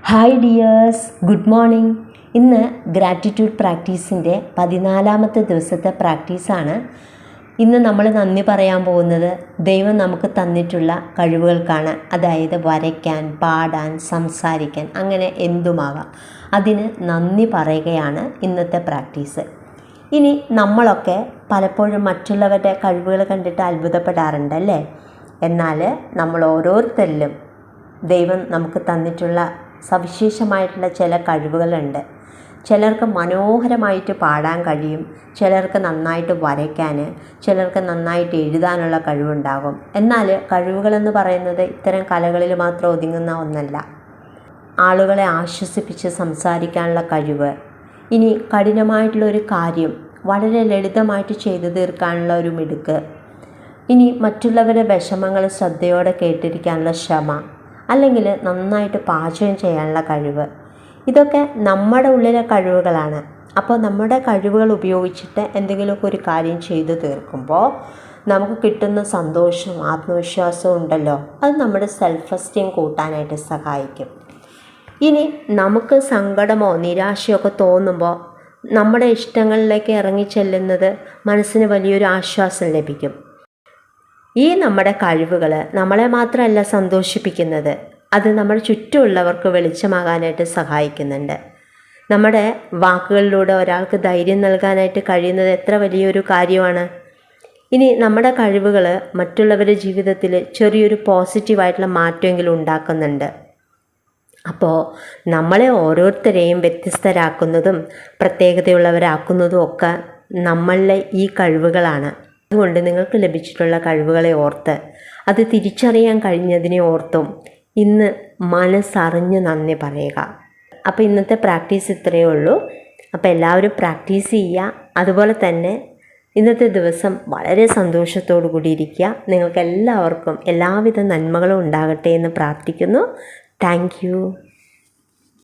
Hi dears, good morning. ഇന്ന് gratitude പ്രാക്ടീസിൻ്റെ 14-ാമത്തെ ദിവസത്തെ പ്രാക്ടീസാണ്. ഇന്ന് നമ്മൾ നന്ദി പറയാൻ പോകുന്നത് ദൈവം നമുക്ക് തന്നിട്ടുള്ള കഴിവുകൾക്കാണ്. അതായത് വരയ്ക്കാൻ, പാടാൻ, സംസാരിക്കാൻ, അങ്ങനെ എന്തുമാകാം. അതിന് നന്ദി പറയുകയാണ് ഇന്നത്തെ പ്രാക്ടീസ്. ഇനി നമ്മളൊക്കെ പലപ്പോഴും മറ്റുള്ളവരുടെ കഴിവുകൾ കണ്ടിട്ട് അത്ഭുതപ്പെടാറുണ്ടല്ലേ? എന്നാൽ നമ്മൾ ഓരോരുത്തരിലും ദൈവം നമുക്ക് തന്നിട്ടുള്ള സവിശേഷമായിട്ടുള്ള ചില കഴിവുകളുണ്ട്. ചിലർക്ക് മനോഹരമായിട്ട് പാടാൻ കഴിയും, ചിലർക്ക് നന്നായിട്ട് വരയ്ക്കാൻ, ചിലർക്ക് നന്നായിട്ട് എഴുതാനുള്ള കഴിവുണ്ടാകും. എന്നാൽ കഴിവുകളെന്ന് പറയുന്നത് ഇത്തരം കലകളിൽ മാത്രം ഒതുങ്ങുന്ന ഒന്നല്ല. ആളുകളെ ആശ്വസിപ്പിച്ച് സംസാരിക്കാനുള്ള കഴിവ്, ഇനി കഠിനമായിട്ടുള്ളൊരു കാര്യം വളരെ ലളിതമായിട്ട് ചെയ്തു തീർക്കാനുള്ള ഒരു മിടുക്ക്, ഇനി മറ്റുള്ളവരുടെ വിഷമങ്ങൾ ശ്രദ്ധയോടെ കേട്ടിരിക്കാനുള്ള ക്ഷമ, അല്ലെങ്കിൽ നന്നായിട്ട് പാചകം ചെയ്യാനുള്ള കഴിവ്, ഇതൊക്കെ നമ്മുടെ ഉള്ളിലെ കഴിവുകളാണ്. അപ്പോൾ നമ്മുടെ കഴിവുകൾ ഉപയോഗിച്ചിട്ട് എന്തെങ്കിലുമൊക്കെ ഒരു കാര്യം ചെയ്തു തീർക്കുമ്പോൾ നമുക്ക് കിട്ടുന്ന സന്തോഷവും ആത്മവിശ്വാസവും ഉണ്ടല്ലോ, അത് നമ്മുടെ സെൽഫ് എസ്റ്റീം കൂട്ടാനായിട്ട് സഹായിക്കും. ഇനി നമുക്ക് സങ്കടമോ നിരാശയോ ഒക്കെ തോന്നുമ്പോൾ നമ്മുടെ ഇഷ്ടങ്ങളിലേക്ക് ഇറങ്ങിച്ചെല്ലുന്നത് മനസ്സിന് വലിയൊരു ആശ്വാസം ലഭിക്കും. ഈ നമ്മുടെ കഴിവുകൾ നമ്മളെ മാത്രമല്ല സന്തോഷിപ്പിക്കുന്നത്, അത് നമ്മുടെ ചുറ്റുമുള്ളവർക്ക് വെളിച്ചമാകാനായിട്ട് സഹായിക്കുന്നുണ്ട്. നമ്മുടെ വാക്കുകളിലൂടെ ഒരാൾക്ക് ധൈര്യം നൽകാനായിട്ട് കഴിയുന്നത് എത്ര വലിയൊരു കാര്യമാണ്. ഇനി നമ്മുടെ കഴിവുകൾ മറ്റുള്ളവരുടെ ജീവിതത്തിൽ ചെറിയൊരു പോസിറ്റീവായിട്ടുള്ള മാറ്റമെങ്കിലും ഉണ്ടാക്കുന്നുണ്ട്. അപ്പോൾ നമ്മളെ ഓരോരുത്തരെയും വ്യത്യസ്തരാക്കുന്നതും പ്രത്യേകതയുള്ളവരാക്കുന്നതും ഒക്കെ നമ്മളിലെ ഈ കഴിവുകളാണ്. അതുകൊണ്ട് നിങ്ങൾക്ക് ലഭിച്ചിട്ടുള്ള കഴിവുകളെ ഓർത്ത്, അത് തിരിച്ചറിയാൻ കഴിഞ്ഞതിനെ ഓർത്തും ഇന്ന് മനസ്സറിഞ്ഞ് നന്ദി പറയുക. അപ്പോൾ ഇന്നത്തെ പ്രാക്ടീസ് ഇത്രയേ ഉള്ളൂ. അപ്പോൾ എല്ലാവരും പ്രാക്ടീസ് ചെയ്യുക. അതുപോലെ തന്നെ ഇന്നത്തെ ദിവസം വളരെ സന്തോഷത്തോടു കൂടി ഇരിക്കുക. നിങ്ങൾക്ക് എല്ലാവർക്കും എല്ലാവിധ നന്മകളും ഉണ്ടാകട്ടെ എന്ന് പ്രാർത്ഥിക്കുന്നു. Thank you.